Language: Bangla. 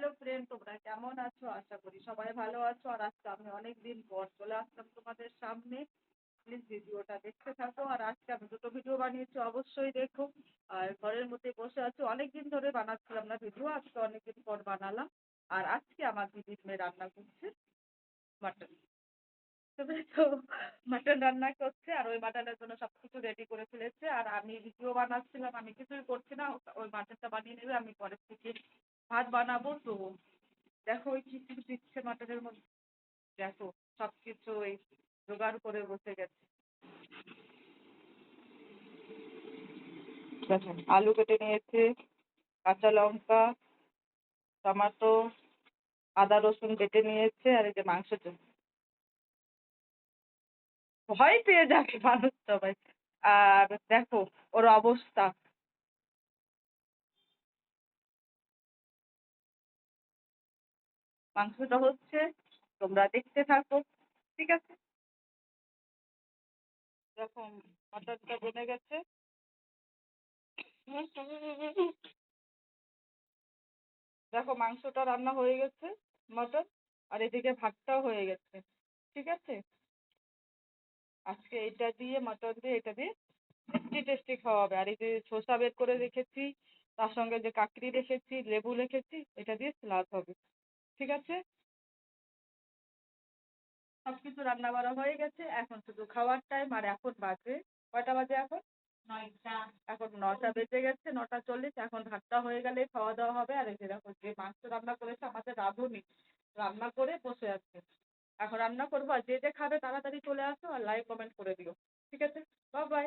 হ্যালো ফ্রেন্ড, তোমরা কেমন আছো? আশা করি সবাই ভালো আছো। আর আজকে আমি অনেকদিন পর চলে আসলাম তোমাদের সামনে। প্লিজ ভিডিওটা দেখতে থাকো। আর আজকে আমি দুটো ভিডিও বানিয়েছি, অবশ্যই দেখো। আর ঘরের মধ্যে বসে আছি, অনেকদিন ধরে বানাচ্ছিলাম না ভিডিও, আজকে অনেকদিন পর বানালাম। আর আজকে আমার দিদির মেয়ে রান্না করছে মাটন। তবে তো মাটন রান্না করছে, আর ওই মাটনের জন্য সবকিছু রেডি করে ফেলেছে। আর আমি ভিডিও বানাচ্ছিলাম, আমি কিছুই করছি না, ওই মাটনটা বানিয়ে নেবে, আমি পরের থেকে ভাত বানাবো। তো দেখো ওই কি কি দিচ্ছে মাটনের মধ্যে, দেখো সবকিছু ওই জোগাড় করে বসে গেছে। দেখো আলু কেটে নিয়েছে, কাঁচা লঙ্কা, টমেটো, আদা রসুন কেটে নিয়েছে, আর এই যে মাংসের জন্য ভয় পেয়ে যাবে মানুষ সবাই। আর দেখো ওর অবস্থা। মাংসটা হচ্ছে, তোমরা দেখতে থাকো, ঠিক আছে? দেখো মাটনটা বনে গেছে। দেখো মাংসটা রান্না হয়ে গেছে, মটন। আর এদিকে ভাতটাও হয়ে গেছে, ঠিক আছে? আজকে এটা দিয়ে, মটন দিয়ে, এটা দিয়ে টেস্টি টেস্টি খাওয়া হবে। আর এই যে শসা বের করে রেখেছি, তার সঙ্গে যে কাকড়ি রেখেছি, লেবু রেখেছি, এটা দিয়ে স্যালাড হবে, ঠিক আছে? সবকিছু রান্না বান্না হয়ে গেছে, এখন শুধু খাওয়ার টাইম। আর এখন বাজে কয়টা বাজে এখন? 9টা। এখন 9টা বেজে গেছে, 9টা 40। এখন ভাতটা হয়ে গেলে খাওয়া দাওয়া হবে। আর এই যে দেখো যে মাংস রান্না করেছে আমাদের রাঁধুনি, রান্না করে বসে আছে। এখন রান্না করবো, আর যে যে খাবে তাড়াতাড়ি চলে আসো আর লাইক কমেন্ট করে দিও, ঠিক আছে? Bye bye.